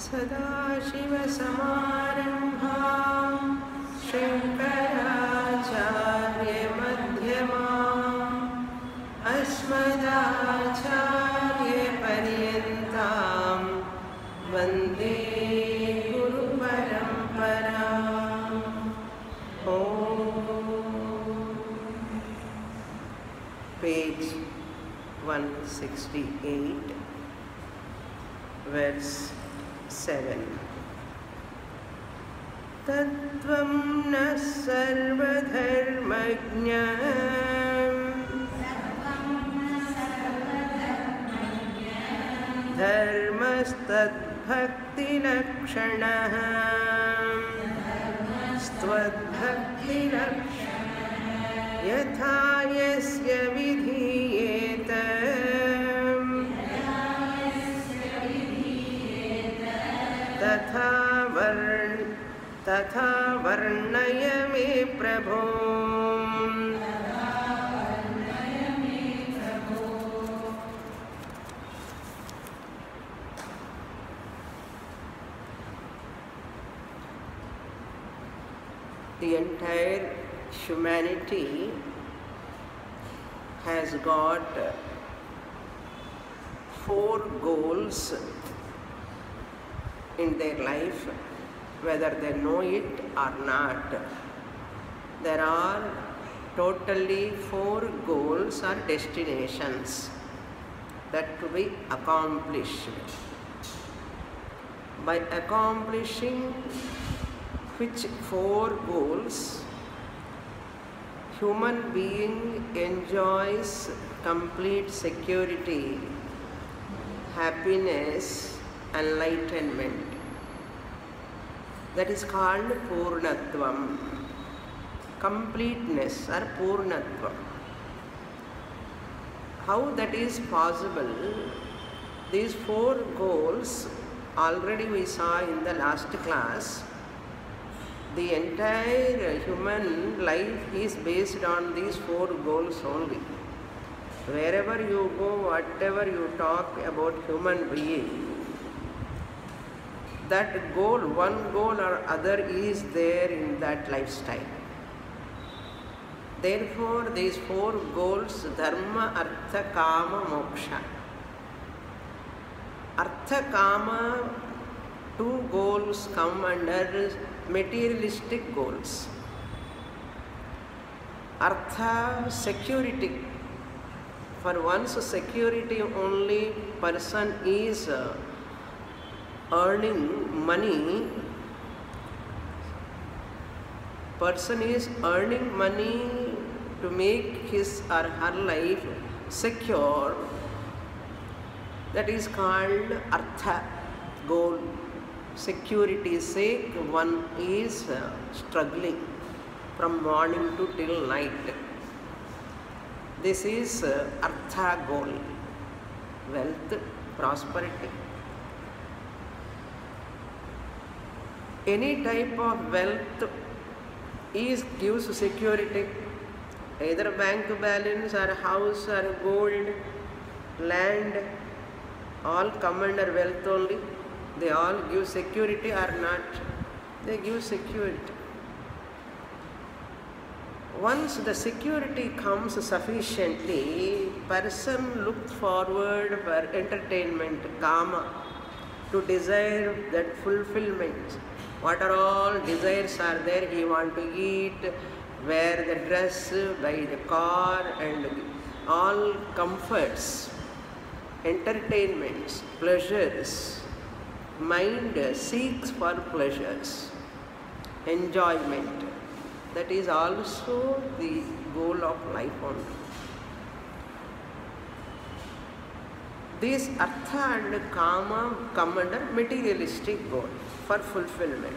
सदाशिवसमारम्भां शङ्कराचार्यमध्यमाम् अस्मदाचार्यपर्यन्तां वन्दे गुरुपरम्पराम्। Page 168, verse 7. Tattvam na sarvadharmajnam dharmastadbhaktilakshanaः stvadbhaktilakshanaः yatha yasya vidhiyet तथा वर्णय मे प्रभो। The entire humanity has got 4 goals in their life, whether they know it or not. There are totally 4 goals or destinations that to be accomplished. By accomplishing which 4 goals, human being enjoys complete security, happiness, enlightenment. That is called Purnatvam, completeness or Purnatvam. How that is possible? These 4 goals already we saw in the last class. The entire human life is based on these 4 goals only. Wherever you go, whatever you talk about human being, that goal, one goal or other is there in that lifestyle. Therefore, these 4 goals, dharma, artha, kama, moksha. Artha, kama, 2 goals come under materialistic goals. Artha, security. For one's security only person is earning money. Person is earning money to make his or her life secure. That is called artha, goal. Security's sake one is struggling from morning to till night. This is artha goal, wealth, prosperity. Any type of wealth gives security, either bank balance or house or gold, land, all come under wealth only. They all give security or not? They give security. Once the security comes sufficiently, person looks forward for entertainment, kama, to desire that fulfillment. What are all desires are there? He want to eat, wear the dress, buy the car, and all comforts, entertainments, pleasures. Mind seeks for pleasures, enjoyment. That is also the goal of life only. These artha and kama come under materialistic goal for fulfillment.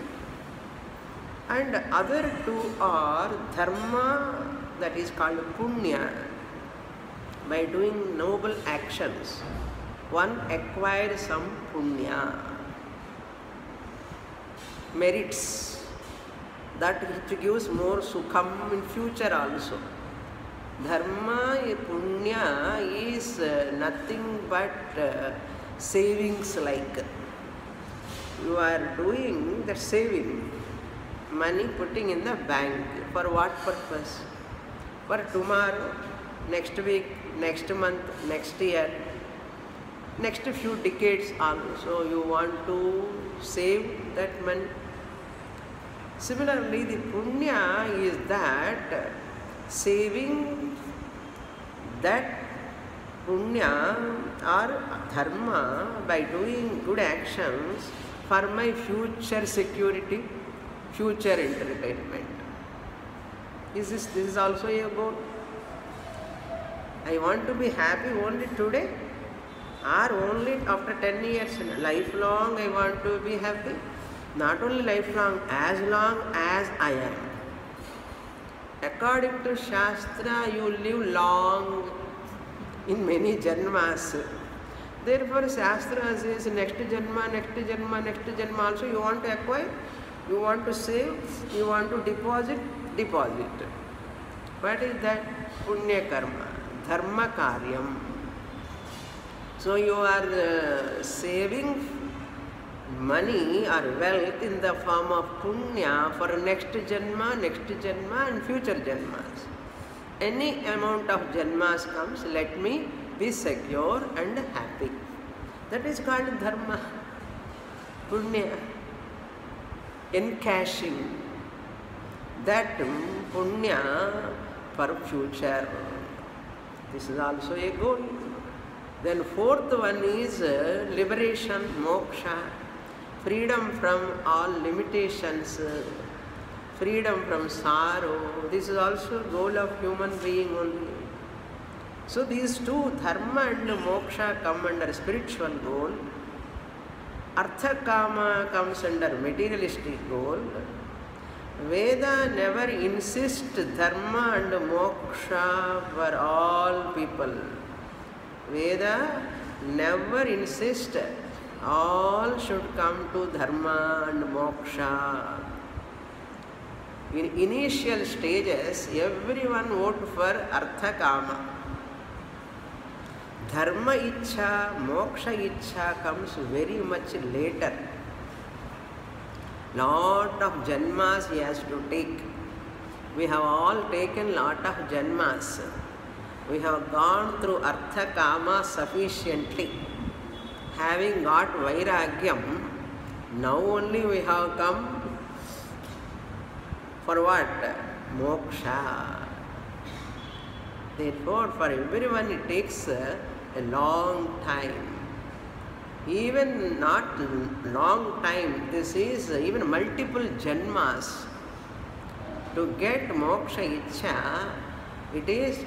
And other 2 are dharma, that is called punya. By doing noble actions, one acquires some punya, merits, that which gives more sukham in future also. Dharma, punya is nothing but savings like. you are doing that saving, money putting in the bank. For what purpose? For tomorrow, next week, next month, next year, next few decades also you want to save that money. Similarly, the punya is that saving that punya or dharma by doing good actions for my future security, future entertainment. This is also a goal. I want to be happy only today or only after 10 years. Lifelong I want to be happy. Not only lifelong, as long as I am. According to Shastra, you live long in many janmas. Therefore, Shastra says next janma, next janma, next janma also you want to acquire, you want to save, you want to deposit. What is that? Punya karma, dharma karyam. So you are saving money or wealth in the form of punya for next janma and future janmas. Any amount of janmas comes, let me be secure and happy. That is called dharma, punya, encashing that punya for future. This is also a goal. Then fourth one is liberation, moksha, freedom from all limitations, freedom from sorrow. This is also goal of human being only. So these two, dharma and moksha, come under spiritual goal. Artha kama comes under materialistic goal. Veda never insists dharma and moksha for all people. Veda never insists all should come to dharma and moksha. In initial stages, everyone vote for artha kama. Dharma ichha, moksha ichha comes very much later. Lot of janmas he has to take. We have all taken lot of janmas. We have gone through artha kama sufficiently. Having got vairagyam, now only we have come for what? Moksha. Therefore, for everyone it takes a long time. Even not long time, this is even multiple janmas. To get moksha ichha, it is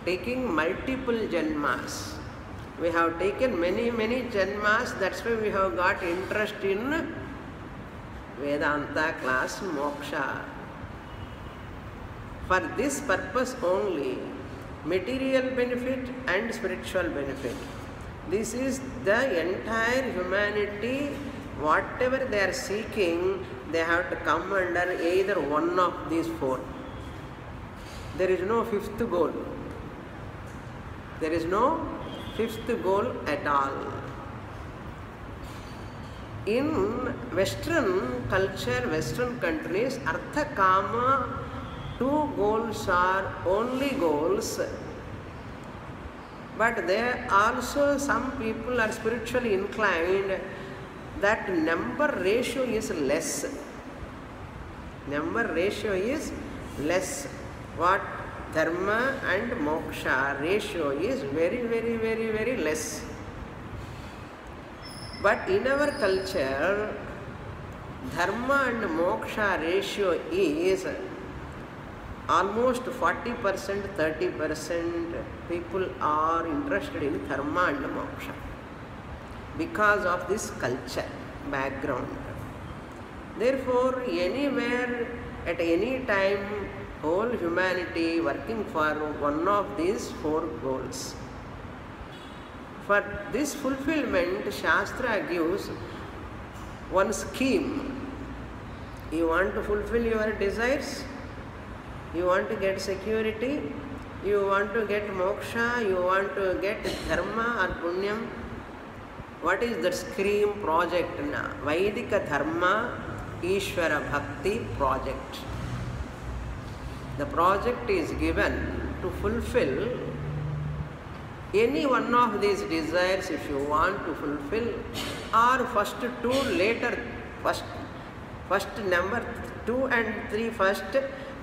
taking multiple janmas. We have taken many janmas, that's why we have got interest in Vedanta class, moksha. For this purpose only, material benefit and spiritual benefit. This is the entire humanity, whatever they are seeking, they have to come under either one of these four. There is no fifth goal. There is no fifth goal at all. In Western culture, Western countries, artha kama, two goals are only goals. But there also some people are spiritually inclined that number ratio is less. Number ratio is less. What? Dharma and moksha ratio is very less. But in our culture, dharma and moksha ratio is almost 40%, 30% people are interested in dharma and moksha because of this culture background. Therefore, anywhere, at any time, whole humanity working for one of these four goals. For this fulfillment, Shastra gives one scheme. You want to fulfill your desires, you want to get security, you want to get moksha, you want to get dharma or punyam, What is that scheme project? Vaidika Dharma Ishvara Bhakti project. The project is given to fulfill any one of these desires if you want to fulfill, or first two later, first number 2 and 3 first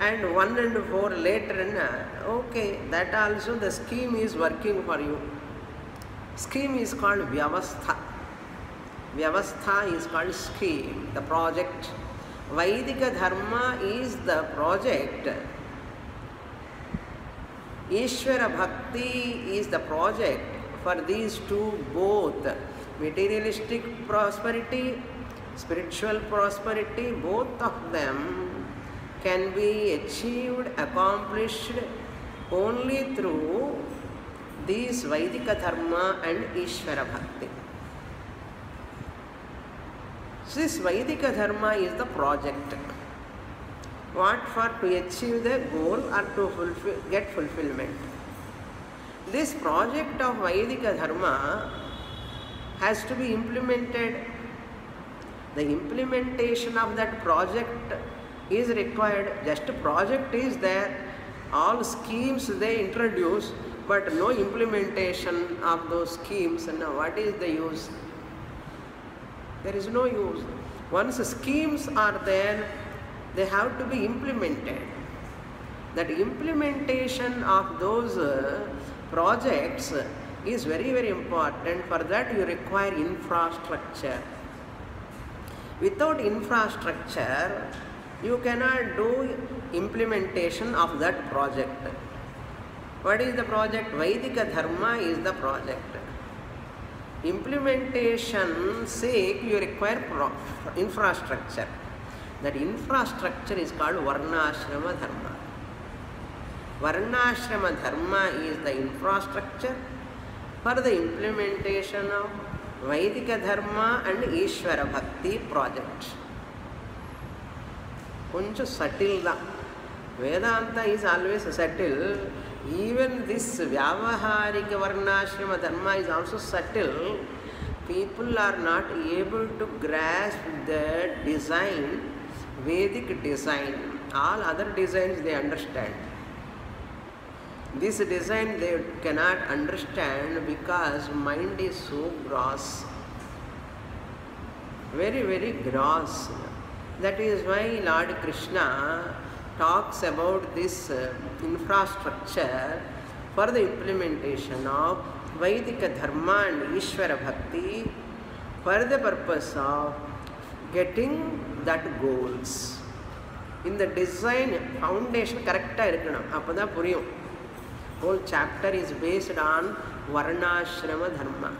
and 1 and 4 later. Okay, that also the scheme is working for you. Scheme is called Vyavastha. Vyavastha is called scheme, the project. Vaidika Dharma is the project. Ishvara Bhakti is the project for these two both. Materialistic prosperity, spiritual prosperity, both of them can be achieved, accomplished only through these Vaidika Dharma and Ishvara Bhakti. This Vaidika Dharma is the project. What for? To achieve the goal or to get fulfillment. This project of Vaidika Dharma has to be implemented. The implementation of that project is required. Just a project is there. All schemes they introduce, but no implementation of those schemes. And what is the use? There is no use. Once schemes are there, they have to be implemented. That implementation of those projects is very, very important. For that you require infrastructure. Without infrastructure, you cannot do implementation of that project. What is the project? Vaidika Dharma is the project. Implementation sake, you require infrastructure. That infrastructure is called Varnashrama Dharma. Varnashrama Dharma is the infrastructure for the implementation of Vaidika Dharma and Ishvara Bhakti project. Kunchu subtle da. Vedanta is always subtle. Even this Vyavaharika Varnashrama Dharma is also subtle. People are not able to grasp the design, Vedic design. All other designs they understand. This design they cannot understand because mind is so gross. Very, very gross. That is why Lord Krishna talks about this infrastructure for the implementation of Vaidika Dharma and Ishvara Bhakti for the purpose of getting that goals. In the design foundation correct irukkanum, appada puriyum. Whole chapter is based on Varnashrama Dharma.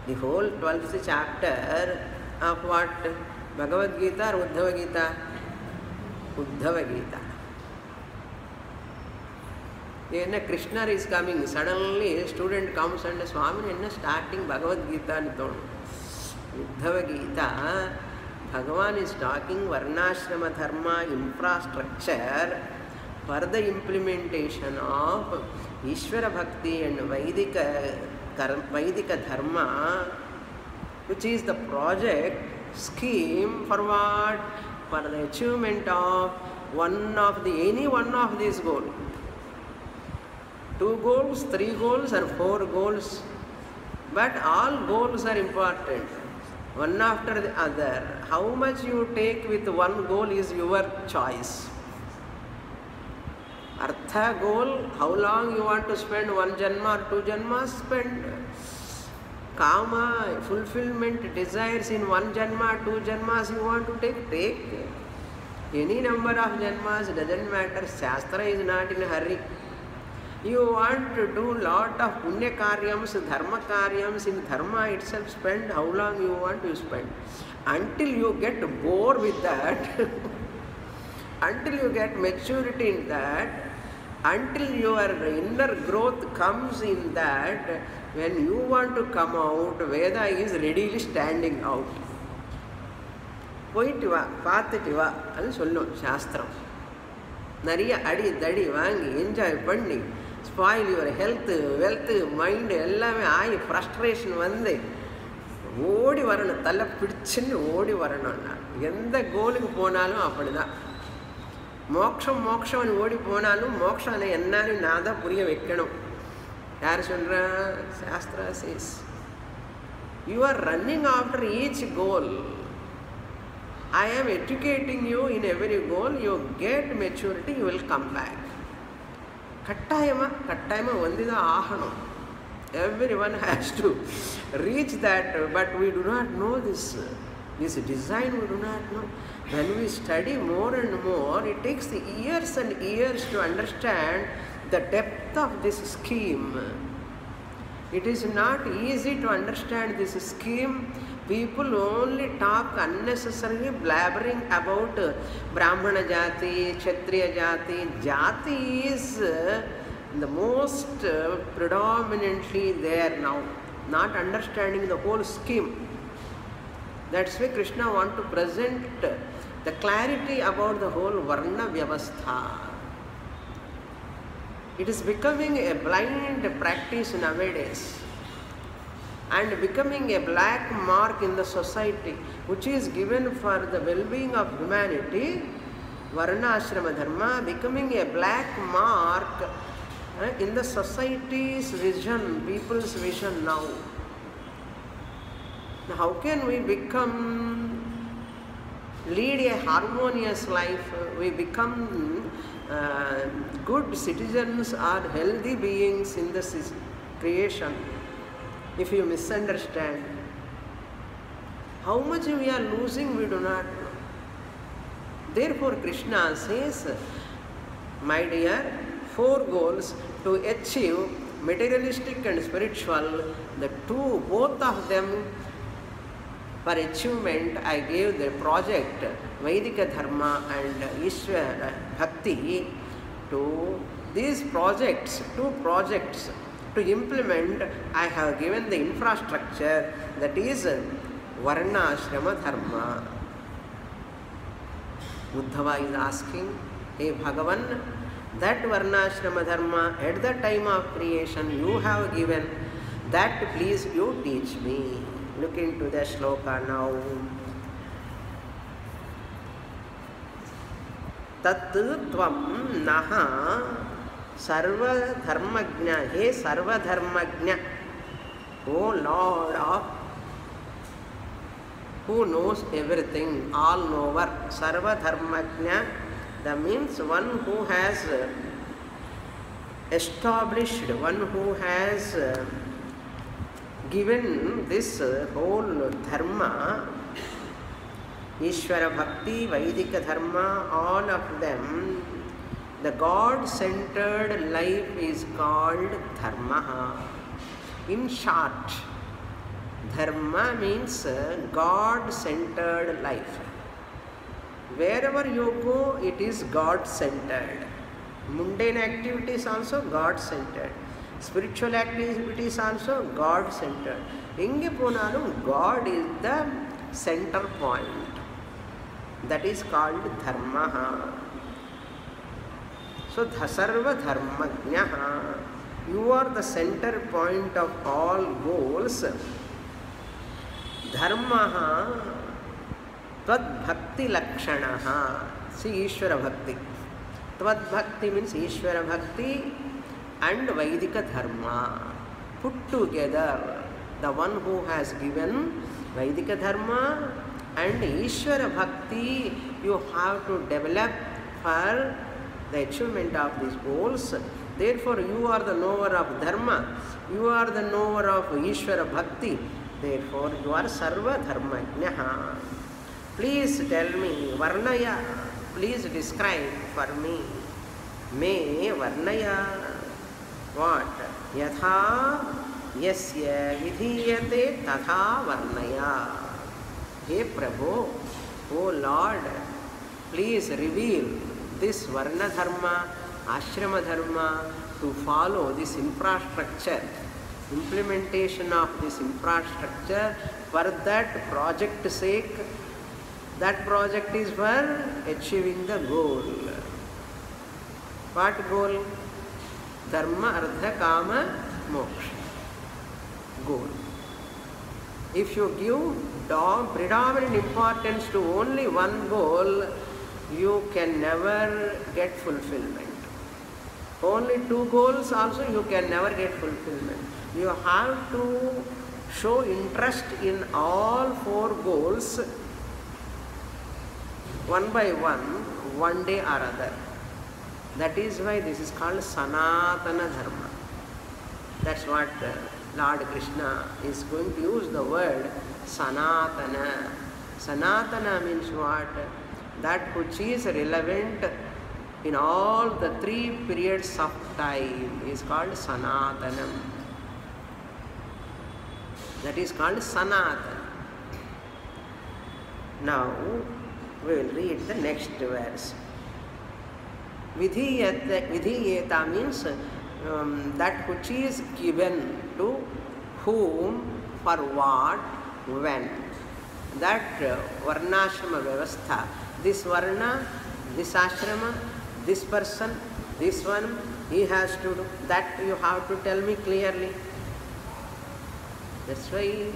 The whole 12th chapter of what? Bhagavad Gita or Uddhava Gita? Uddhava Gita. Then Krishna is coming. Suddenly a student comes and Swami is starting Bhagavad Gita. Uddhava Gita, Bhagavan is talking Varnashrama Dharma infrastructure for the implementation of Ishvara Bhakti and Vaidika Dharma, which is the project scheme for what? For the achievement of any one of these goals. 2 goals, 3 goals or 4 goals. But all goals are important. One after the other. How much you take with one goal is your choice. Artha goal, how long you want to spend, 1 janma or 2 janmas, spend. Kama, fulfillment, desires in 1 janma, 2 janmas you want to take. Any number of janmas, doesn't matter. Shastra is not in a hurry. You want to do lot of punya karyams, dharma karyams, in dharma itself spend, how long you want to spend? Until you get bored with that, until you get maturity in that, until your inner growth comes in that, when you want to come out, Veda is readily standing out. Poitu va, paathitu va, adu sollum Shastram. Nariya adi dadi vaangi enjoy panni spoil your health, wealth, mind, எல்லாமே ஆகி frustration வந்து ஓடி வரணும், தலை பிடிச்சுன்னு ஓடி வரணும்னா. எந்த கோலுக்கு போனாலும் அப்படிதான். மோட்சம் மோட்சம்னு ஓடி போனாலும் மோட்சம் என்னன்னு நான் தான் புரிய வைக்கணும். யார் சொல்கிறா? Sastra chase you are running after each goal. I am educating you in every goal. You get maturity, you will come back. கட்டாயமாக வந்து தான் ஆகணும். Everyone has to reach that, but we do not know this design. We do not know. When we study more and more, it takes years and years to understand the depth of this scheme. It is not easy to understand this scheme. People only talk unnecessarily, blabbering about Brahmana Jati, Kshatriya Jati. Jati is the most predominantly there now, not understanding the whole scheme. That's why Krishna wants to present the clarity about the whole Varna Vyavastha. It is becoming a blind practice nowadays and becoming a black mark in the society, which is given for the well-being of humanity. Varna Ashrama Dharma becoming a black mark in the society's vision, people's vision now. Now, how can we lead a harmonious life? We become good citizens or healthy beings in the creation if you misunderstand. How much we are losing, we do not know. Therefore, Krishna says, my dear, 4 goals to achieve materialistic and spiritual, both of them for achievement, I gave the project Vaidika Dharma and Ishvara Bhakti. To these projects, 2 projects to implement, I have given the infrastructure, that is Varna Ashrama Dharma. Uddhava is asking, hey Bhagavan, that Varna Ashrama Dharma at the time of creation you have given, that please you teach me. Look into the shloka now. Tat tvam naha sarva dharmagnya. He sarva dharmagnya, O Lord of who knows everything, all knower. Sarva dharmagnya, that means one who has established, one who has given this whole dharma, Ishvara Bhakti, Vaidika Dharma, all of them, the God-centered life is called dharma. In short, dharma means God-centered life. Wherever you go, it is God-centered. Mundane activities also God-centered. Spiritual activities also God-centered. Inge ponalum God is the center point. That is called dharma. So sarva dharmagnya, you are the center point of all goals. Dharma tvad bhakti lakshanaha. See Ishvara Bhakti. Tvad bhakti means Ishvara Bhakti and Vaidika Dharma put together. The one who has given Vaidika Dharma and Ishvara Bhakti, you have to develop for the achievement of these goals. Therefore, you are the knower of Dharma, you are the knower of Ishvara Bhakti. Therefore, you are Sarva Dharmajnaha. Please tell me, Varnaya, please describe for me. Me Varnaya. What? Yatha yasya vidhiyate tatha varnaya. Hey Prabhu, O Lord, please reveal this Varna Dharma, Ashrama Dharma, to follow this infrastructure, implementation of this infrastructure for that project's sake. That project is for achieving the goal. What goal? Dharma, Artha, Kama, Moksha. Goal. If you give predominant importance to only one goal, you can never get fulfillment. Only two goals also you can never get fulfillment. You have to show interest in all four goals one by one day or other. That is why this is called Sanatana Dharma. That's what Lord Krishna is going to use the word Sanatana. Sanatana means what? That which is relevant in all the three periods of time is called Sanatanam. That is called Sanatana. Now we will read the next verse. Vidhiyeta means that which is given to whom, for what, when. That varnashrama vyavastha, this varna, this ashrama, this person, this one, he has to do. That you have to tell me clearly. That's why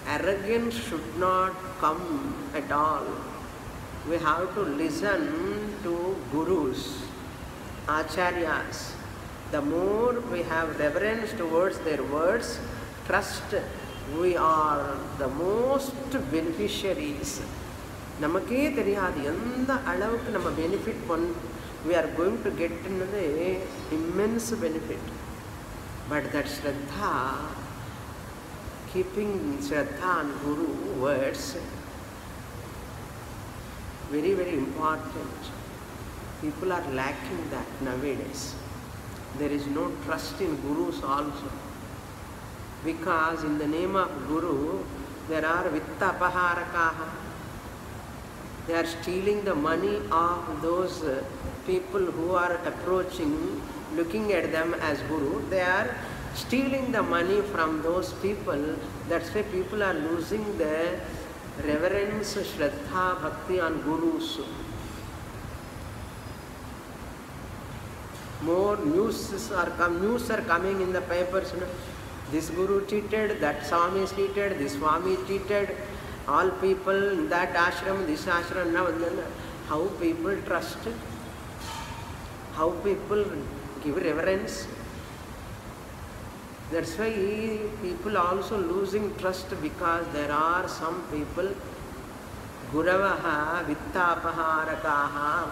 arrogance should not come at all. We have to listen to gurus, acharyas. The more we have reverence towards their words, trust, we are the most beneficiaries. Namakke theriyadu endha alavukku nama benefit we are going to get another immense benefit. But that Shraddha, keeping Shraddha on Guru words, very, very important. People are lacking that nowadays. There is no trust in Gurus also. Because in the name of Guru, there are Vittapaharakaha. They are stealing the money of those people who are approaching, looking at them as Guru. They are stealing the money from those people. That's why people are losing their reverence, Shraddha, Bhakti on Gurus. More news are coming in the papers. This Guru cheated, that Swami is cheated, this Swami cheated, all people in that ashram, this ashram. Now, how people trust, how people give reverence. That's why people also losing trust, because there are some people, Guravaha, Vittapaharakaha.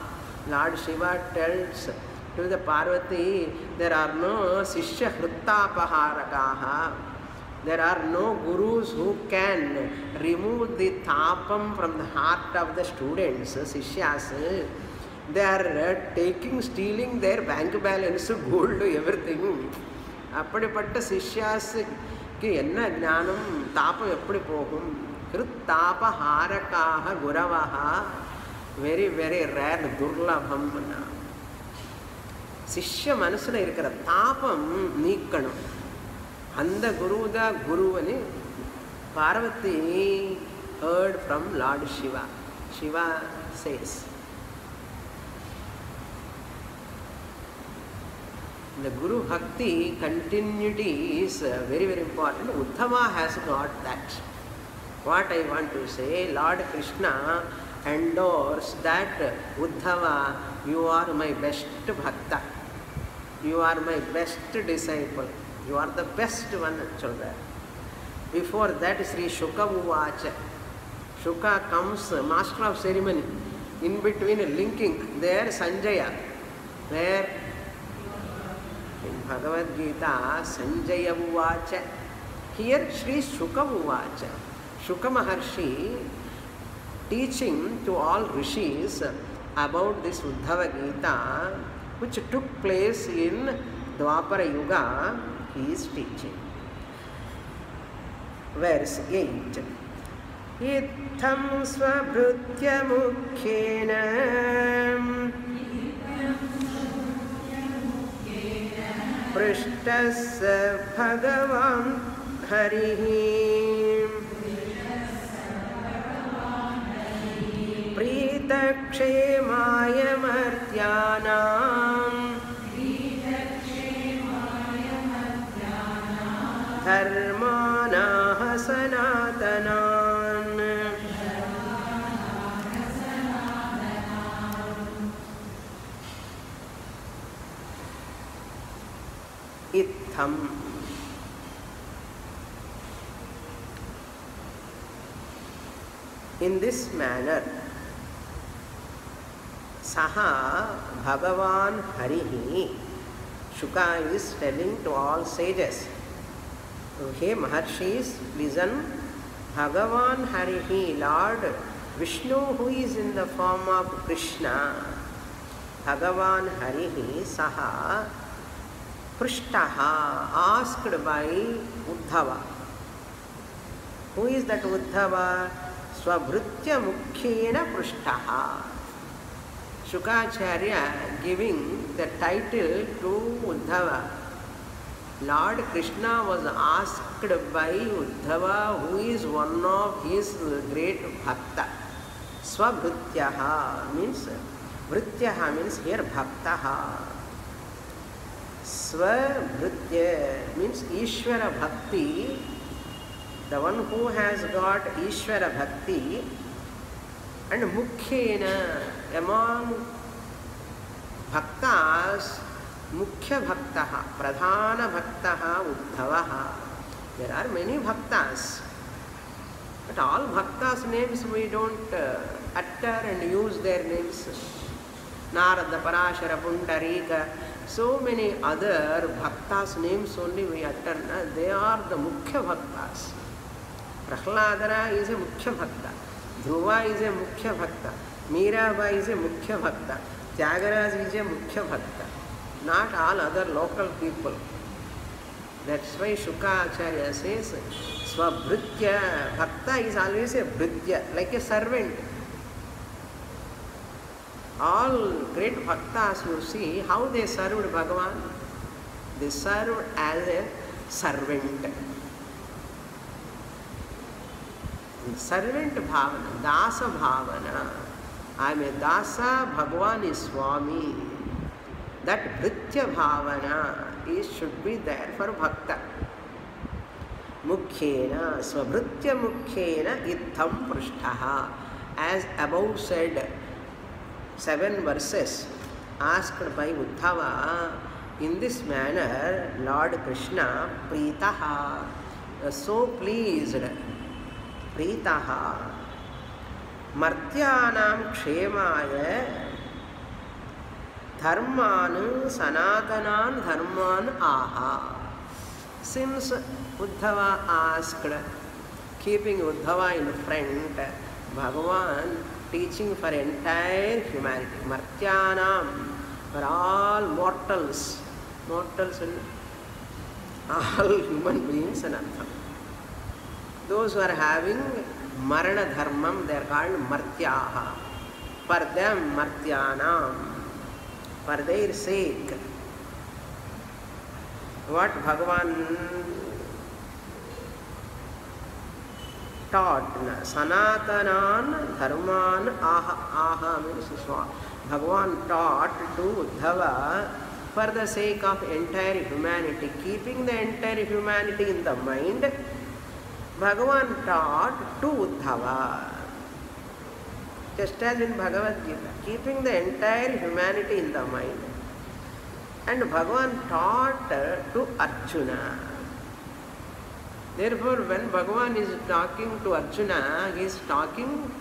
Lord Shiva tells to the Parvati, there are no Sishya Hrittapaharakaha. There are no gurus who can remove the tapam from the heart of the students, Sishyas. They are stealing their bank balance, gold, everything. Appadipatta Sishyas ki enna jnanam, tapam eppadi pogum. Hrittapaharakaha Guravaha, very, very rare, durlabham. Sishya manasula irukra tapam neekkanum. And the Guru ani Parvati heard from Lord Shiva. Shiva says, the Guru Bhakti continuity is very, very important. Uddhava has got that. What I want to say, Lord Krishna endorsed that Uddhava, you are my best bhakta. You are my best disciple. You are the best one, children. Before that, Sri Shuka Uvacha. Shuka comes, master of ceremony. In between linking, there Sanjaya. There in Bhagavad Gita, Sanjaya Uvacha. Here, Sri Shuka Uvacha. Shuka Maharshi teaching to all rishis about this Uddhava Gita, which took place in Dwapara Yuga. He is teaching. Verse 8. Itham svabhrutya mukhyena prishtasya bhagavan harihi pritakshemaya martyanam धर्मानाः सनातनान् इत्थम्. In this manner, Saha Bhagavan Harihi, Shuka is telling to all sages, hey Maharshis, listen, Bhagavan Harihi, Lord Vishnu, who is in the form of Krishna, Bhagavan Harihi, Saha Prishtaha, asked by Uddhava. Who is that Uddhava? Swabhrutya Mukhyena Prishtaha. Shukacharya giving the title to Uddhava. Lord Krishna was asked by Uddhava, who is one of his great bhakta. Swabhrutyaha means, Vrityaha means here Bhaktaha. Swabhrutya means Ishvara Bhakti. The one who has got Ishvara Bhakti, and Mukhyena, among Bhaktas, Mukhya Bhaktaha, Pradhana Bhaktaha, Uddhavaha. There are many Bhaktas, but all Bhaktas' names we don't utter and use their names. Narada, Parashara, Pundarika, so many other Bhaktas' names only we utter. They are the Mukhya Bhaktas. Prahladara is a Mukhya Bhakta. Dhruva is a Mukhya Bhakta. Meerabai is a Mukhya Bhakta. Tyagaraj is a Mukhya Bhakta. Not all other local people. That's why Shukacharya says, Swabhrutya, Bhakta is always a Bhritya, like a servant. All great Bhaktas, you see, how they served Bhagavan. They served as a servant. Servant bhavana, dasa bhavana. I am a dasa, Bhagavan is Swami. That Vritya bhavana should be there for Bhakta. Mukhyena, Swabhritya Mukhyena Itham Prishtaha. As above said, 7 verses asked by Uddhava, in this manner Lord Krishna Pritaha was so pleased. Pritaha Martyanam Kshemaya Dharman Sanatanan Dharman Aha. Since Uddhava asked, keeping Uddhava in front, Bhagavan teaching for entire humanity, Martyanam, for all mortals, and all human beings and Artham. Those who are having Marana Dharmam, they are called Martyaha. For them, Martyanam, for their sake, what Bhagavan taught, Sanatanan Dharman Aha means Bhagavan taught to Uddhava for the sake of entire humanity, keeping the entire humanity in the mind. Bhagavan taught to Uddhava, just as in Bhagavad Gita, keeping the entire humanity in the mind. And Bhagavan taught to Arjuna. Therefore, when Bhagavan is talking to Arjuna, he is talking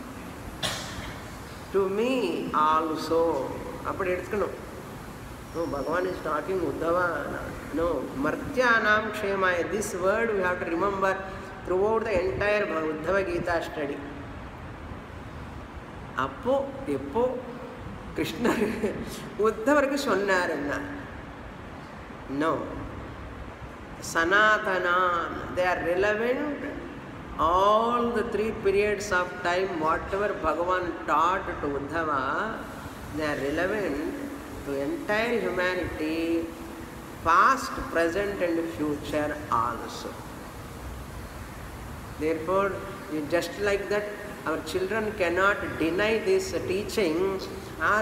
to me also. No, Bhagavan is talking Uddhava. No, Martyanam Kshemaya. This word we have to remember throughout the entire Uddhava Gita study. Appo, Eppo, Krishna, Uddhavarku sonnarunna. No. Sanatanan, they are relevant all the 3 periods of time, whatever Bhagavan taught to Uddhava, they are relevant to entire humanity, past, present and future also. Therefore, just like that, our children cannot deny these teachings.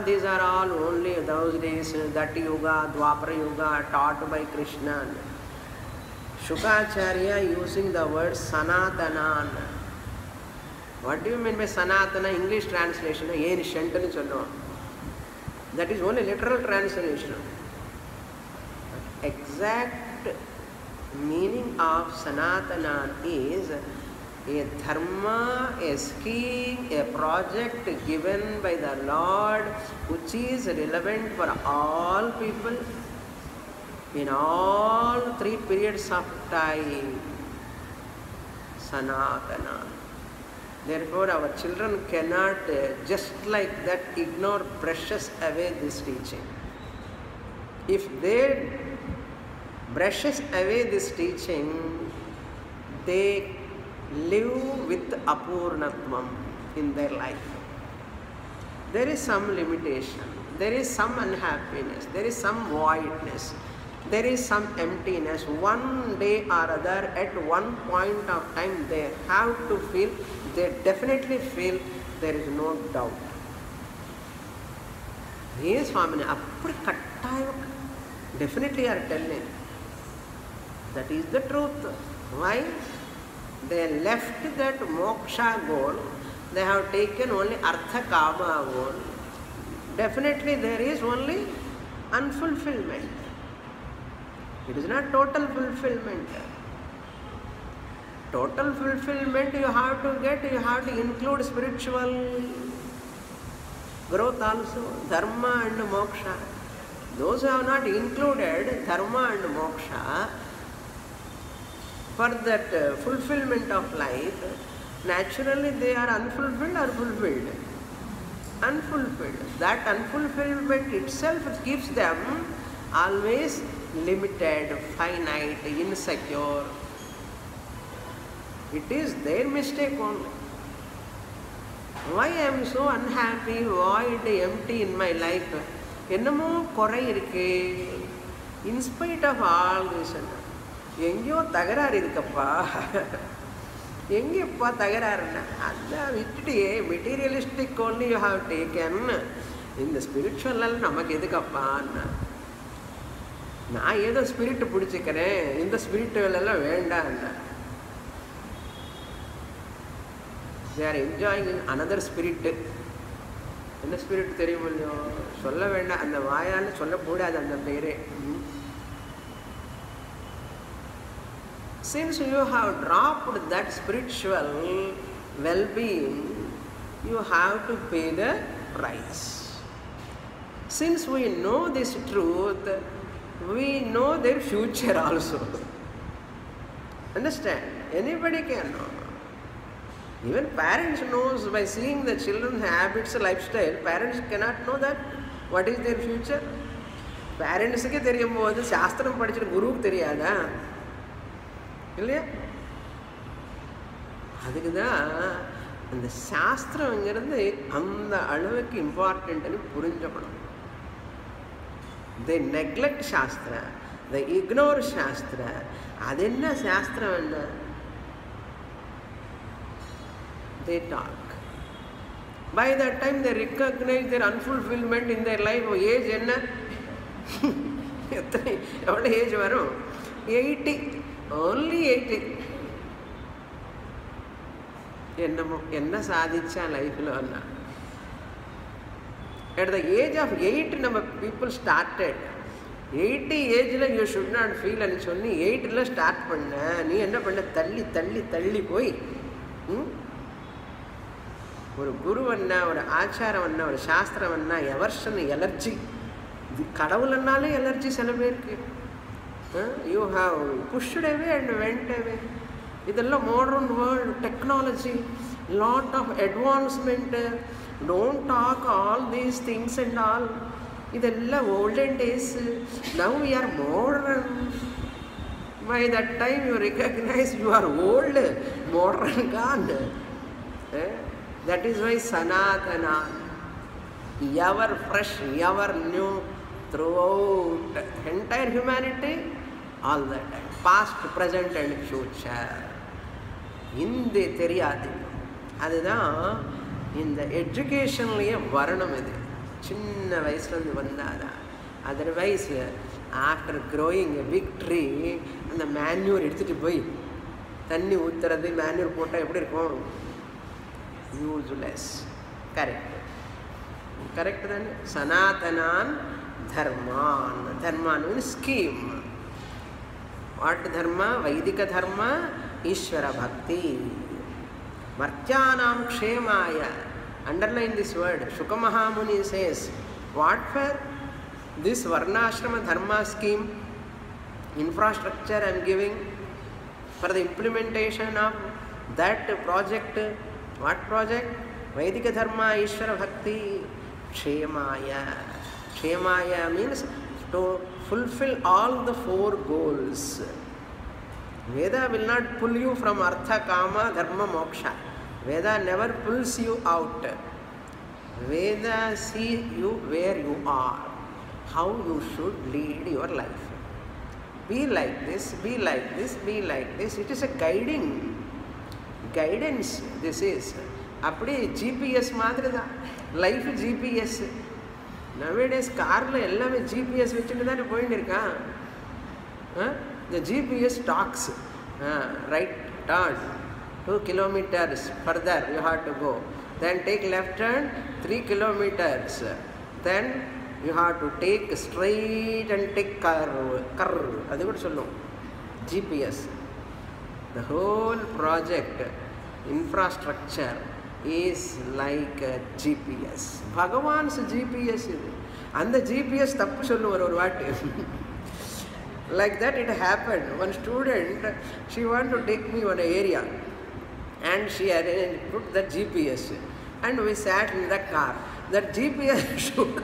These are all only those days, that Yuga, Dwapara Yuga, taught by Krishna. Shukacharya using the word Sanatanan. What do you mean by Sanatana? English translation, ancient. That is only literal translation. Exact meaning of Sanatana is a dharma, a scheme, a project given by the Lord which is relevant for all people in all 3 periods of time. Sanatana. Therefore, our children cannot just like that ignore, brushes away this teaching. If they brushes away this teaching, they live with apurnatvam in their life. There is some limitation, there is some unhappiness, there is some voidness, there is some emptiness. One day or other, at one point of time, they have to feel, they definitely feel, there is no doubt. Yes, Swamini, appadi kattayam definitely are telling. That is the truth. Why? They left that moksha goal, they have taken only artha kama goal. Definitely there is only unfulfillment. It is not total fulfillment. Total fulfillment you have to get, you have to include spiritual growth also, dharma and moksha. Those who have not included dharma and moksha for that fulfillment of life, naturally they are unfulfilled or fulfilled? Unfulfilled. That unfulfillment itself gives them always limited, finite, insecure. It is their mistake only. Why I am so unhappy, void, empty in my life? Ennamo korai irukke. In spite of all this, எங்கேயோ தகராறு இருக்கப்பா, எங்கேப்பா தகராறுன்னா அதான் விட்டுட்டியே, materialistic only you have taken, இந்த spiritual நமக்கு எதுக்கப்பான்னா, நான் ஏதோ ஸ்பிரிட் பிடிச்சிக்கிறேன், இந்த ஸ்பிரிச்சுவல் எல்லாம் வேண்டான்னா. They are enjoying another spirit. என்ன ஸ்பிரிட் தெரியும் இல்லையோ, சொல்ல வேண்டாம், அந்த வாயால் சொல்லக்கூடாது அந்த பேரே. Since you have dropped that spiritual well-being, you have to pay the price. Since we know this truth, we know their future also. Understand? Anybody can know. Even parents knows by seeing the children's habits, lifestyle. Parents cannot know that what is their future. Parents ke theriyum podu shastram padichira gurukku theriyada இல்லையா? அதுக்கு தான் அந்த சாஸ்திரங்கிறது அந்த அளவுக்கு இம்பார்ட்டன்ட்னு புரிஞ்சுக்கணும். They neglect Shastra, they ignore Shastra. அது என்ன சாஸ்திரம் என்ன? They talk. By that time they recognize their unfulfillment in their life. Age என்ன? எத்தனை எவ்வளோ ஏஜ் வரும்? 80. Only 80. என்ன சாதிச்சா லைஃப்ல அண்ணா? At the age of 8 நம்ம people started. 80 ஏஜ்ல you should not feel and சொல்லி 8ல ஸ்டார்ட் பண்ண, நீ என்ன பண்ண? தள்ளி தள்ளி தள்ளி போய் ஒரு குருவன்னா, ஒரு ஆச்சாரவன்னா, ஒரு சாஸ்திரவன்னா, எவர்ஷன் எலர்ஜி. கடவுளன்னாலே எலர்ஜி சில பேருக்கு. You have pushed away and went away. Idella modern world, technology, lot of advancement. Don't talk all these things and all. Idella olden days. Now we are modern. By that time you recognize you are old, modern gone. That is why Sanatana, ever fresh, ever new, throughout entire humanity, all the time, past, present and future. இந்த தெரியாது. அதுதான் இந்த எஜுகேஷன்லேயே வரணும். இது சின்ன வயசுலேருந்து வந்தாதான். Otherwise After growing a big tree, அந்த மேன்யூர் எடுத்துகிட்டு போய் தண்ணி ஊற்றுறது மேன்யூர் போட்டால் எப்படி இருக்கும்? யூஸ்லெஸ். கரெக்ட் கரெக்ட் தானே? சனாதனான் தர்மான். தர்மான் மீன்ஸ் ஸ்கீம். வாட் தர்மா? வைதிக தர்மா, ஈஸ்வர பக்தி. மர்த்தியானாம் க்ஷேமாய. Underline this word. Shuka Mahamuni says, what for this Varnashrama Dharma scheme, infrastructure I am giving for the implementation of that project. What project? Vedika Dharma, Ishvara Bhakti, Kshemaya. Kshemaya means to fulfill all the 4 goals. Veda will not pull you from Artha, Kama, Dharma, Moksha. Veda never pulls you out. Veda sees you where you are, how you should lead your life. Be like this, be like this, be like this. It is a guidance. This is அப்படி GPS மாதிரி தான் life. GPS நவேடேஸ் காரில் எல்லாமே GPS வச்சுட்டு தானே போயின்னு இருக்கான். The GPS talks. Right turn 2 kilometers further you have to go, then take left turn 3 kilometers, then you have to take straight and take curve. அது கூட சொல்லும் GPS. The whole project infrastructure is like a GPS. Bhagavan's GPS இது. அந்த GPS தப்பு சொல்லுவார் ஒரு வாட்டி. Like that it happened. One student, she wanted to take me on an area, and she put the GPS, and we sat in the car. That GPS showed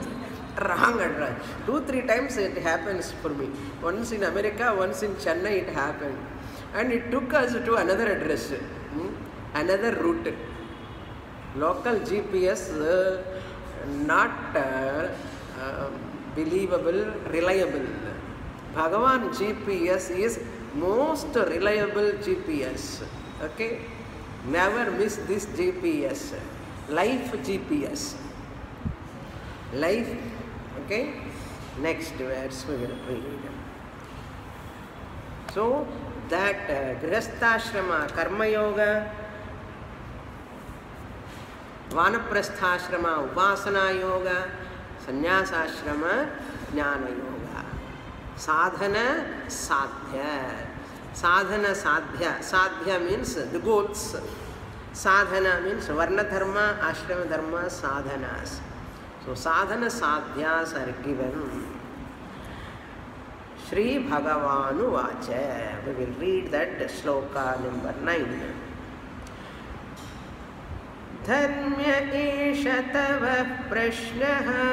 wrong address. 2-3 times it happens for me. Once in America, once in Chennai it happened, and it took us to another address, another route. Local GPS not believable, reliable. Bhagavan GPS is most reliable GPS. Okay, never miss this GPS. Life GPS. Life. Okay, next verse we will read. So that grihastha-ashrama karma yoga, vanaprastha-ashrama upasana yoga, sannyasa-ashrama jnana yoga. Sadhana sadhya. Sadhana sadhya. Sadhya means the goals. Sadhana means varna dharma, ashrama dharma, sadhanas. So sadhana sadhyas are given. Shri Bhagavanu Vacha. We will read that shloka number 9. Dharmya esha tava prashnaha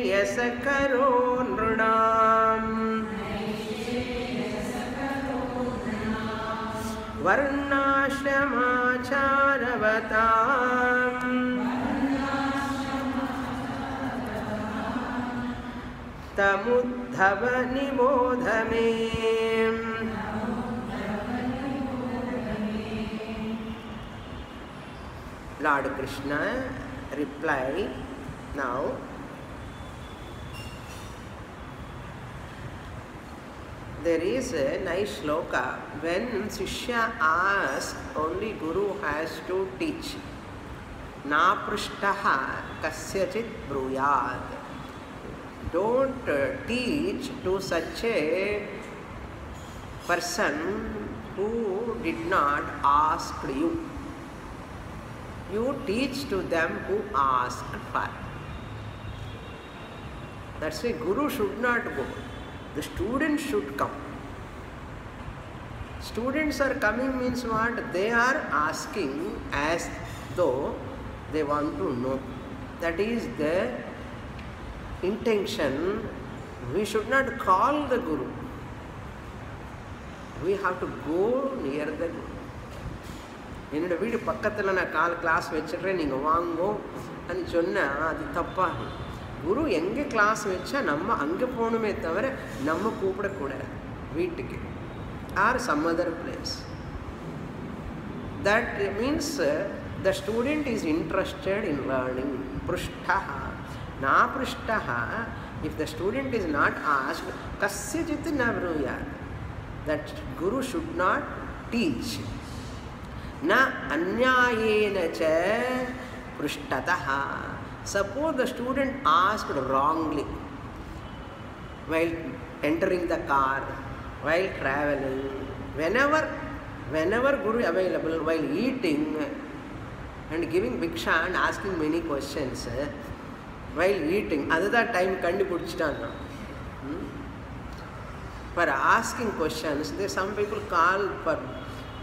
नैश्रेयसकरो नृणाम् वर्णाश्रमाचारवताम् तमुद्धव निबोध मे. Lord Krishna reply. Now, there is a nice shloka. When Shishya asks, only Guru has to teach. Na prishtaha kasyachit bruyad. Don't teach to such a person who did not ask you. You teach to them who asked for. That's why Guru should not go. The students should come. Students are coming means what? They are asking as though they want to know. That is the intention. We should not call the Guru. We have to go near the Guru. என்னோட வீடு பக்கத்தில் நான் class வச்சிடுறேன், நீங்கள் வாங்கோ అని சொன்னால் அது தப்பாக. குரு எங்கே கிளாஸ் வச்சா நம்ம அங்கே போகணுமே தவிர நம்ம கூப்பிடக்கூடாது வீட்டுக்கு or some other place. That means the student is interested in learning. Prishtaha. Na prishtaha. If the student is not asked, kasyajit na bruyat. That guru should not teach. Na anyayena cha prishtataha. Suppose the student asked wrongly while entering the car, while traveling, whenever guru available, while eating and giving bhiksha and asking many questions, while eating, another time kandi pudichitana. For asking questions, there some people call for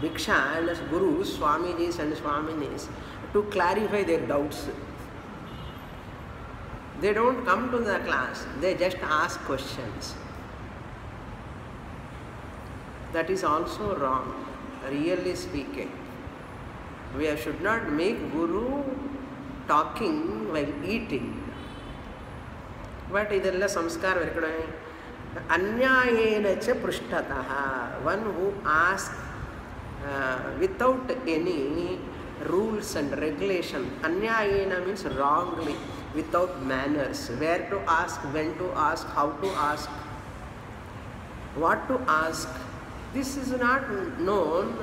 bhiksha and as gurus, swamijis and swaminis, to clarify their doubts. They don't come to the class, they just ask questions. That is also wrong, really speaking. We should not make guru talking while eating. But idella samskara irukadum. Anyayena cha prishtataha. One who asks without any rules and regulation. Anyayena means wrongly, without manners. Where to ask, when to ask, how to ask, what to ask. This is not known.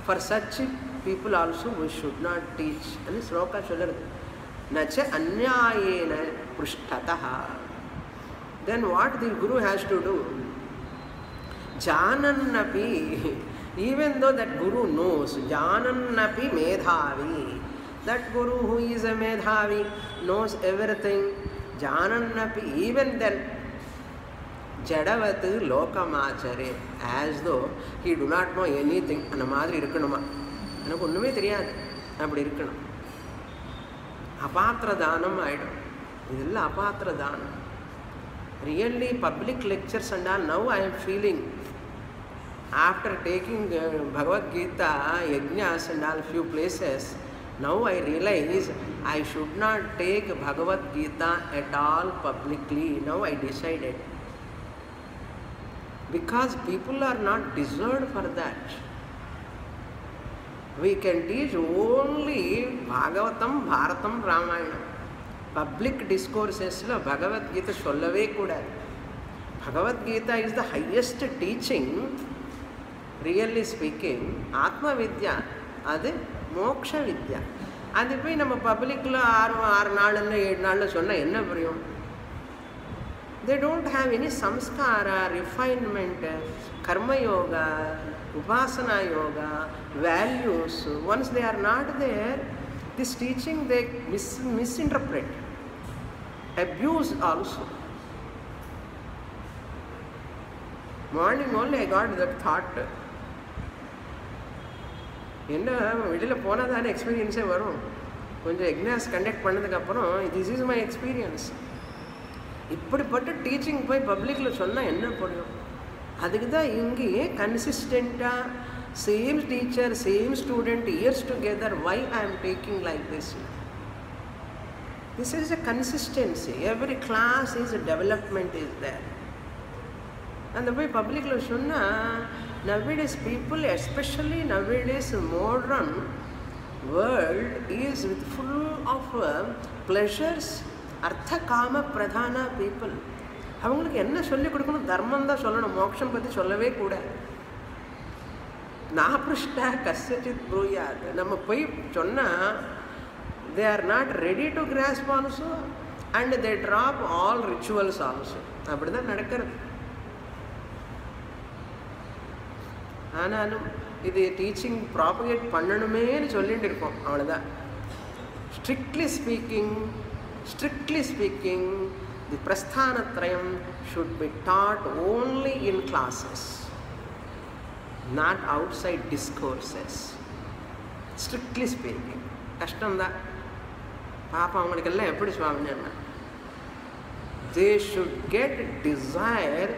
For such people also we should not teach. And sloka sholaradu. Nacha anyayena prishtataha. Then what the guru has to do? Janannapi. Even though that guru knows, Janannapi medhavi. That guru who is a medhavi knows everything. Janannapi. Even then, Jadavat lokamachare. As though he do not know anything. Anna madri irukkanuma. Anakku onnume theriyadu. Appadi irukkanum. Apatra danam aidum. Idella apatra danam. Really, public lectures and all, now I am feeling, after taking Bhagavad Gita, Yajnas and all few places, now I realize I should not take Bhagavad Gita at all publicly. Now I decided. Because people are not deserved for that. We can teach only Bhagavatam, Bharatam, Ramayana. Public discourses lo Bhagavad Gita sollave kuda. Bhagavad Gita is the highest teaching, really speaking. Atma Vidya, adu Moksha Vidya. Adu poi nama public lo 6 naadalla 7 naadalla sonna enna puriyum? They don't have any samskara, refinement, karma yoga, upasana yoga, values. Once they are not there, this teaching they misinterpret, abuse also. Morning only I got that thought. Enna vidila pona dana experience varum. Konja ignas conduct pannadukku appuram this is my experience. இப்படிப்பட்ட teaching போய் பப்ளிக்கில் சொன்னால் என்ன புரியும்? அதுக்கு தான் இங்கேயே கன்சிஸ்டண்ட்டாக same teacher same student years together why I am talking like this. This is a consistency. Every class is a development is there. அந்த போய் பப்ளிக்கில் சொன்னால் nowadays people, especially nowadays modern world is with full of pleasures. Artha kama pradhana people. அவங்களுக்கு என்ன சொல்லிக் கொடுக்கணும்? தர்மம் தான் சொல்லணும், மோட்சம் பற்றி சொல்லவே கூட. நாபிருஷ்டா கஸ்யசித் ப்ரூயாத். நம்ம போய் சொன்னால் they are not ready to grasp also and they drop all rituals also. அப்படி தான் நடக்கிறது. ஆனாலும் இது டீச்சிங் ப்ராபகேட் பண்ணணுமேனு சொல்லிட்டு இருக்கோம், அவ்வளோதான். Strictly speaking, the Prasthanatrayam should be taught only in classes, not outside discourses. Strictly speaking. கஷ்டம் தான். பாப்பா அவங்களுக்கெல்லாம் எப்படி சுவாமின்னா, they should get desire,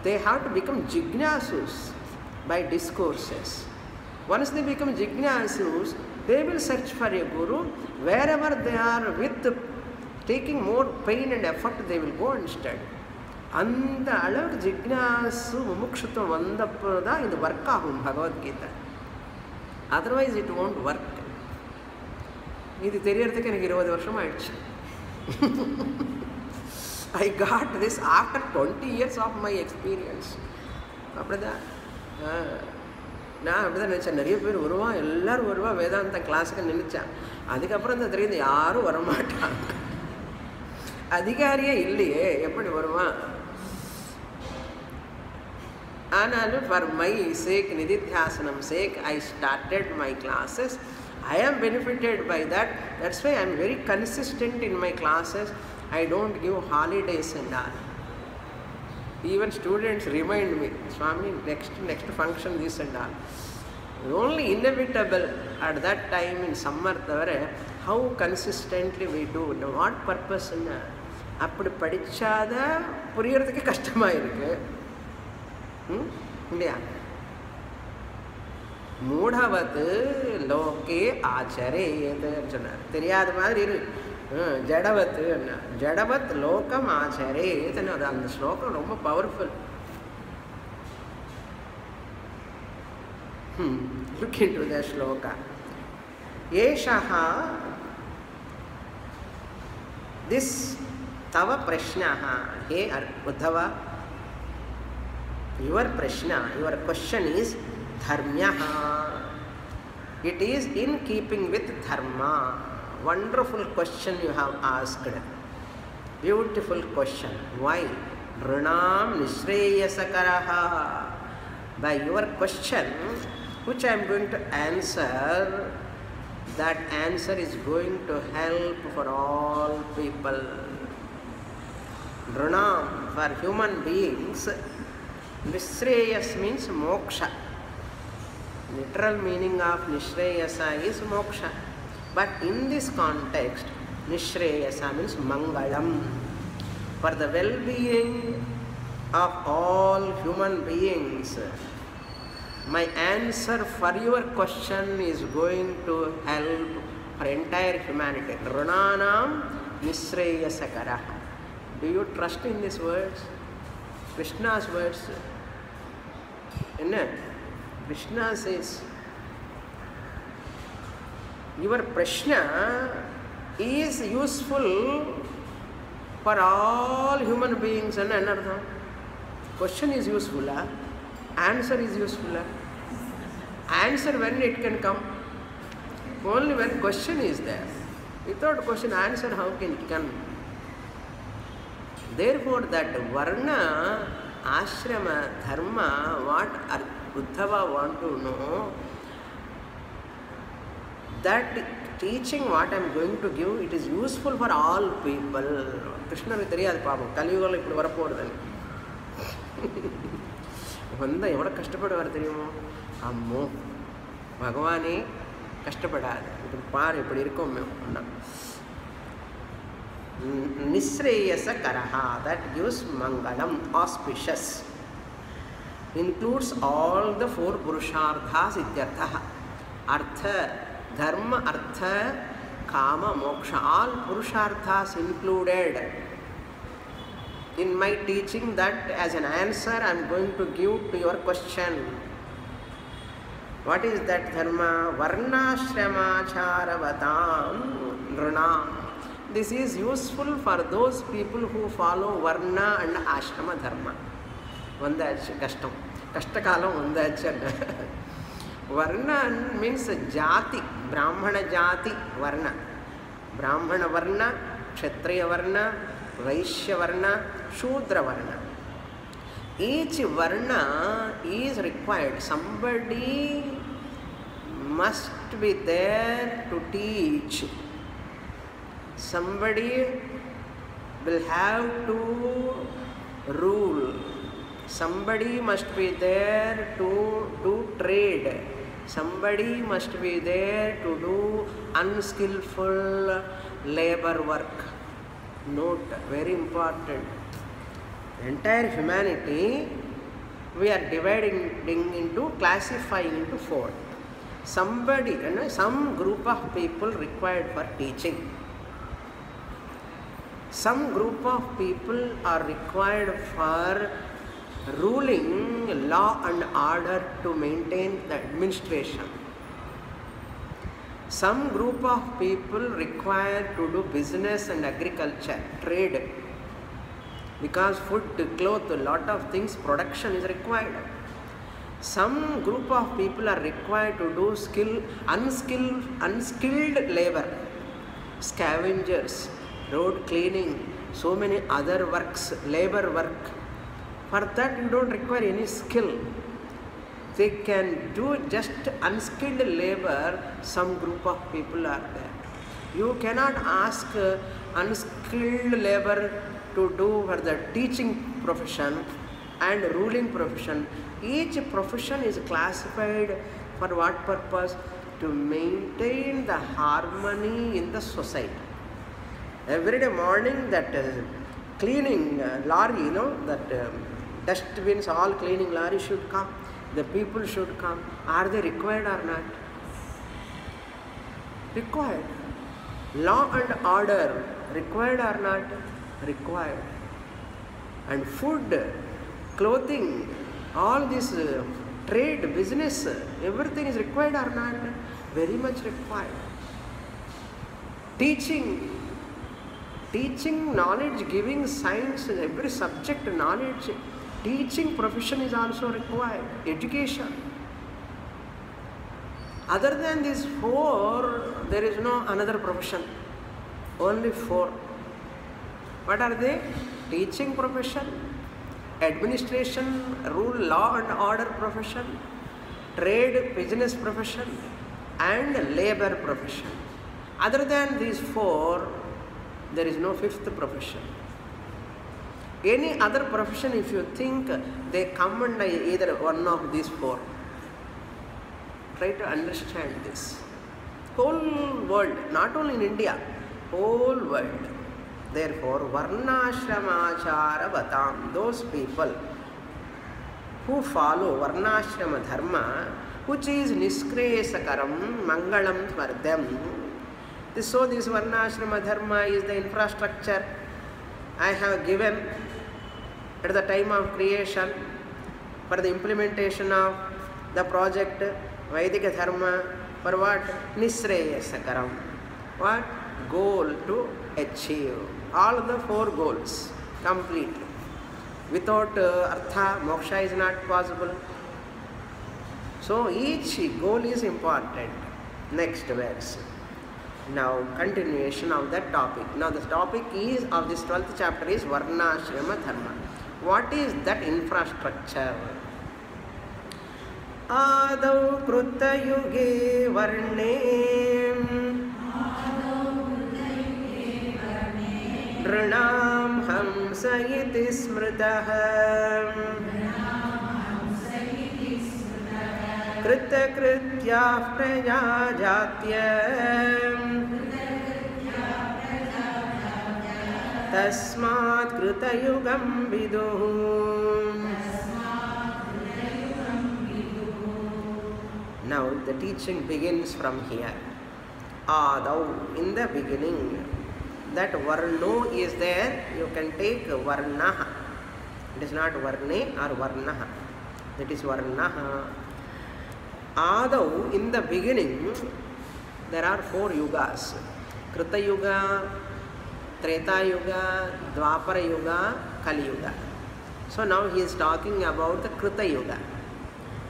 they have to become jignasus by discourses. Once they become jignasus, they will search for a guru. Wherever they are with taking more pain and effort, they will go and study. அந்த அளவுக்கு ஜிக்னாசு முமுட்சுத்துவம் வந்தப்போ தான் இது work ஆகும் Bhagavad Gita. Otherwise it won't work. இது தெரியறதுக்கு எனக்கு 20 வருஷம் ஆயிடுச்சு. I got this after 20 years of my experience. அப்படிதான் நான் அப்படிதான் நினச்சேன். நிறைய பேர் வருவான், எல்லோரும் வருவா வேதாந்தா கிளாஸுக்கு நினச்சேன். அதுக்கப்புறம் தான் தெரியுது யாரும் வரமாட்டாங்க. அதிகாரியே இல்லையே, எப்படி வருவான்? ஆனாலும் ஃபார் மை சேக், நிதித்தியாசனம் sake, I started my classes. I am benefited by that. That's why I am very consistent in my classes. I don't give holidays and all. Even students remind me, Swami, next function this and all. Only inevitable at that time in summer, how consistently we do, what purpose. அப்படி படிச்சாத புரியறதுக்கு கஷ்டமா இருக்கு இல்லையா? மூடவத் லோகே ஆச்சரேத் சொன்னார். தெரியாத மாதிரி இரு. ஜடவத் ஜடவத் லோகம் ஆச்சரேத். அது அந்த ஸ்லோகம் ரொம்ப powerful. Look into the shloka. ஏஷः திஸ் तव प्रश्नः हे Uddhav, your prashna, your question is dharmyah. It is in keeping with dharma. Wonderful question you have asked. Beautiful question. Why? Nrunam nishreyasakaraha. By your question, which I am going to answer, that answer is going to help for all people. Nrunam, for human beings, nishreyas means moksha. Literal meaning of nishreyasa is moksha. But in this context, nishreyasa means mangalam. For the well-being of all human beings, my answer for your question is going to help for entire humanity. Nrunanam nishreyasakara. Do you trust in these words? Krishna's words. Krishna says, your prashna is useful for all human beings. Question is useful. Answer is useful. Answer when it can come? Only when question is there. Without question, answer how can it come? Therefore, that varna, ashrama, dharma, what Uddhava want to know, that teaching what I am going to give, it is useful for all people. Krishna theriyadu paapam, kaliyugala ipdi varaporadhu. Vanda evada kashtapaduvaru theriyuma? Ammo Bhagavane kashtapadadu. Idu paar eppadi irukom mem. Nishreyasakaraha, that gives mangalam, auspicious, includes all the 4 purusharthas ityartha. Artha, dharma, artha, kama, moksha, all purusharthas included in my teaching. That as an answer I am going to give to your question. What is that dharma? Varnashramacharavataam nrunam. This is useful for those people who follow varna and ashrama dharma. Vandachu kashtam, kashtakaalam vandachu. Varna means jati, brahmana jati varna. Brahmana varna, kshatriya varna, vaishya varna, shudra varna. Each varna is required. Somebody must be there to teach. Somebody will have to rule. Somebody must be there to do trade. Somebody must be there to do unskillful labor work. Note, very important. Entire humanity we are dividing into, classifying into 4. Somebody, some group of people required for teaching. Some group of people are required for ruling, law and order, to maintain the administration. Some group of people require to do business and agriculture, trade, because food, cloth, a lot of things, production is required. Some group of people are required to do unskilled labor, scavengers, road cleaning, so many other works, labor work. For that you don't require any skill. They can do just unskilled labor. Some group of people are there. You cannot ask unskilled labor to do for the teaching profession and ruling profession. Each profession is classified for what purpose? To maintain the harmony in the society. Every day morning that cleaning lorry, that dustbins, all cleaning lorry should come. The people should come. Are they required or not? Required. Law and order, required or not? Required. And food, clothing, all this trade, business, everything is required or not? Very much required. Teaching, knowledge, giving science, every subject knowledge, teaching profession is also required. Education. Other than these four, there is no another profession. Only four. What are they? Teaching profession, administration, rule, law and order profession, trade, business profession, and labor profession. Other than these four, there is no fifth profession. Any other profession, if you think, they come under either one of these four. Try to understand this. Whole world, not only in India, whole world. Therefore, varnashrama vatam, those people who follow varnashrama dharma, which is niskresakaram mangalam svardam. So this varnashrama dharma is the infrastructure I have given at the time of creation for the implementation of the project Vaidika Dharma. For what? Nisreyasakaram. What? Goal to achieve. All the four goals completely. Without artha, moksha is not possible. So each goal is important. Next verse. Now continuation of that topic. Now the topic is of this 12th chapter is Varnashrama Dharma. What is that infrastructure? Adau krutta yuge varne Nranam hamsa iti smritah Krita kritya praja jatya Tasmat krita yugam viduh. Now the teaching begins from here. Adau, in the beginning, that varno is there, you can take varnaha. It is not varne or varnaha. That is varnaha. Adau, in the beginning, there are four yugas. Krita yuga, Treta yuga, Dwapara yuga, Kali yuga. So now he is talking about the Krita yuga.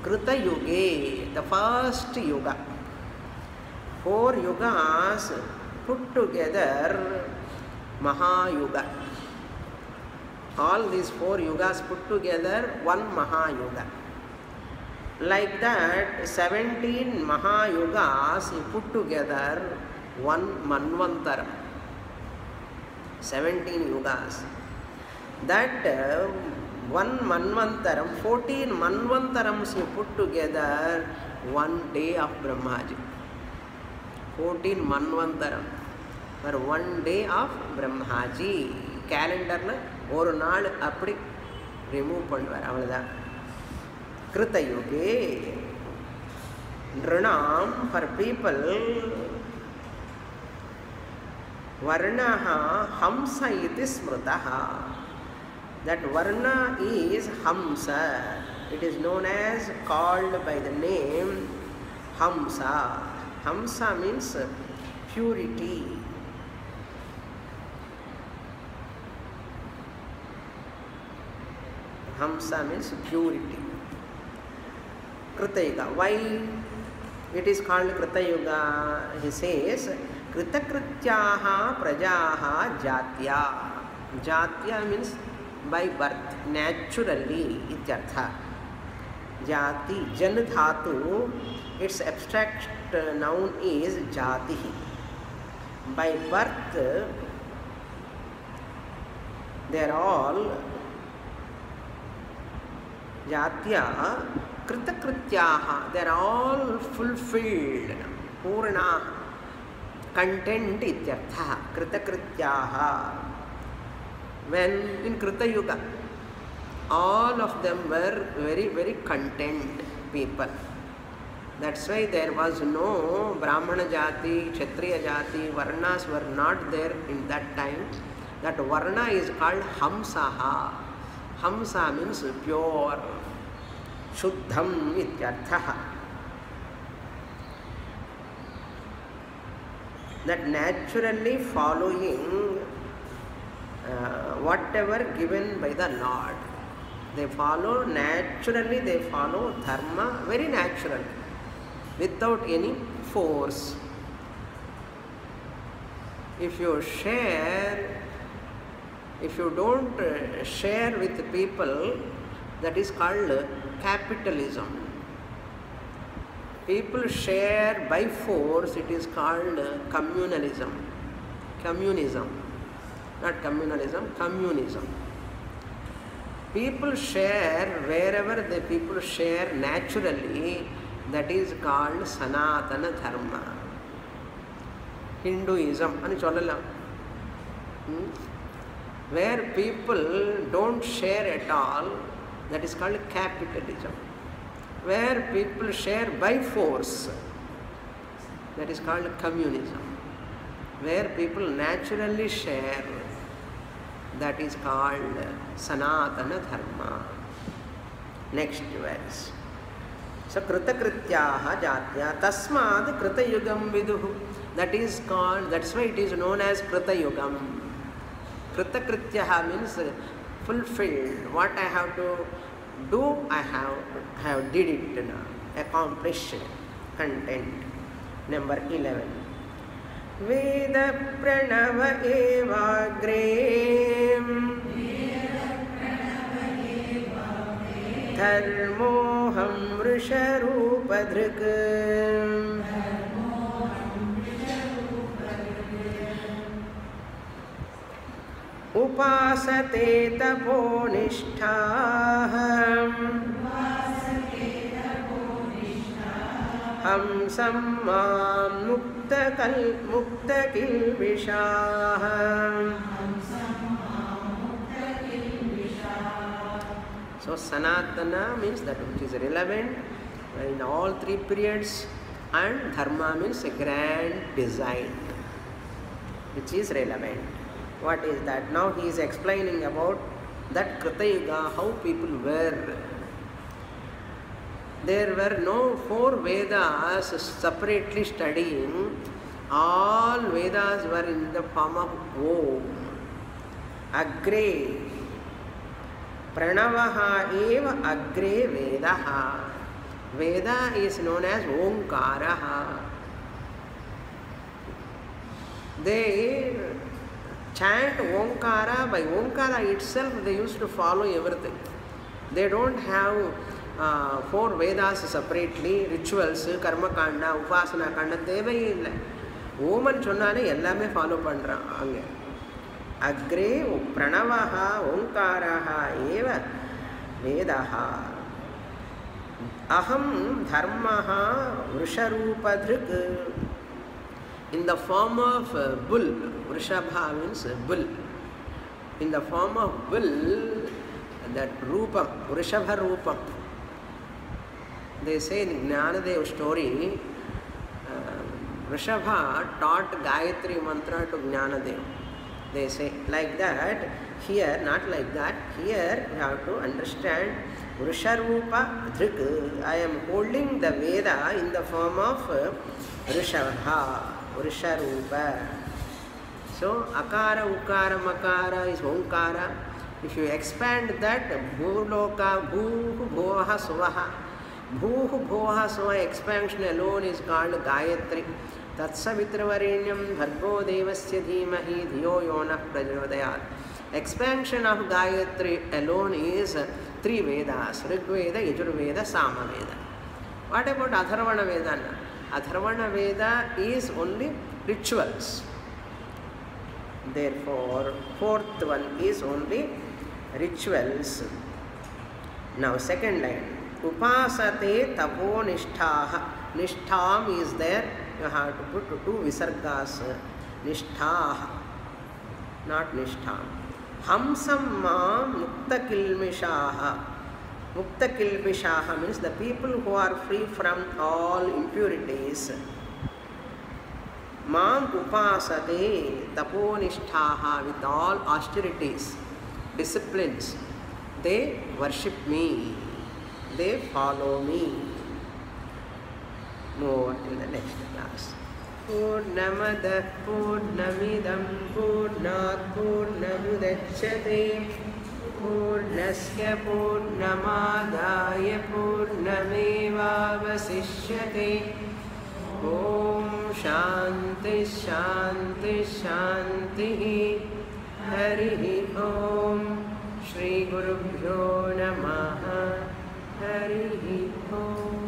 Krita yuge, the first yuga. Four yugas put together, Mahayuga. All these four yugas put together, one Mahayuga. Like that, 17 Mahayugas put together, one Manvantara. 17 yugas. That one Manvantaram, 14 Manvantarams you put together, one day of Brahmaji. 14 Manvantaram for one day of Brahmaji. Calendar la ஒரு நாள் அப்படி remove பண்ணுவார். அவ்வளவுதான். Krita yuge. Nranam, for people, Varnaha hamsa iti smritaha. That Varna is Hamsa. It is known as, called by the name Hamsa. Hamsa means purity. Hamsa means purity. Krita Yuga. Why it is called Krita Yuga? He says, Kritakrityaha prajaha jatya. Jatya means by birth, naturally, ityartha. Jati, jan dhatu, its abstract noun is jati. By birth, they are all jatya kritakrityaha, they are all fulfilled, purna, content ityartha, kritakrityaha. When in Krita Yuga, all of them were very, very content people. That's why there was no Brahmana Jati, Kshatriya Jati, Varnas were not there in that time. That Varna is called Hamsaha. Hamsa means pure, Shuddham ityarthaha. That naturally following whatever given by the Lord. They follow naturally, they follow dharma very naturally, without any force. If you don't share with people, that is called capitalism. People share by force, it is called communalism. Communism. Not communalism, communism. People share wherever the people share naturally, that is called Sanatana Dharma. Hinduism, ani sollala. Where people don't share at all, that is called capitalism. Where people share by force, that is called communism. Where people naturally share, that is called Sanatana Dharma. Next verse. So Kritakrityaha Jatya Tasmad Krita Yugam Viduhu. That is called, that's why it is known as Krita Yugam. Kritakrityaha means fulfilled. What I have to do, I have did it, accomplished, content. Number 11. Veda pranava evagre dharmoham vrisharupadrik upasate taponishthaham hamsam mam mukta kilvishaham. So Sanatana means that which is relevant in all three periods, and Dharma means a grand design which is relevant. What is that? Now he is explaining about that Krita Yuga, how people were. There were no 4 Vedas separately studying. All Vedas were in the form of Om. Agre. Pranavaha eva agre Vedaha. Veda is known as Omkaraha. They chant Omkara. By Omkara itself they used to follow everything. They don't have 4 Vedas separately, rituals, karma kanda, upasana kanda, தேவையே இல்லை. Oman சொன்னாலே எல்லாமே follow பண்ணுறாங்க. அக்ரே பிரணவஹா ஓங்காரஹா ஏவ வேதஹா அஹம் தர்மஹா விஷரூபத்ருக். In the form of bull, Vrishabha means bull. In the form of bull, that Rupam, Vrishabha Rupam. They say in Jnanadev story, Vrishabha taught Gayatri mantra to Jnanadev. They say like that. Here, not like that. Here you have to understand Vrisharupa Dhrik. I am holding the Veda in the form of Vrishabha, Vrisharupa. So, Akara, Ukara, Makara is Omkara. If you expand that, Bhuloka, Bhuhu, Bhoha, Suvaha. Bhuhu, Bhoha, Suvaha expansion alone is called Gayatri. Tatsavitravarenyam Bhargo Devasya Dhimahi Dhiyo Yonah Prachodayat. Expansion of Gayatri alone is 3 Vedas, Rig Veda, Yajur Veda, Sama Veda. What about Atharvana Veda? Atharvana Veda is only rituals. Therefore, 4th one is only rituals. Now, second line. Upasate tapo nishthaha. Nishtham is there. You have to put 2 visargas. Nishthaha, not nistham. Hamsam ma mukta kilmishaha. Mukta kilmishaha means the people who are free from all impurities. Mam upasate taponishtaha, with all austerities, disciplines. They worship me. They follow me. More in the next class. Purnamada Purnamidam Purnat Purnamudachyate Purnasya Purnamadaya Purnamevavasishyate. Om Shanti Shanti Shanti. Hari Om. Shri Gurubhyo Namaha. Hari Om.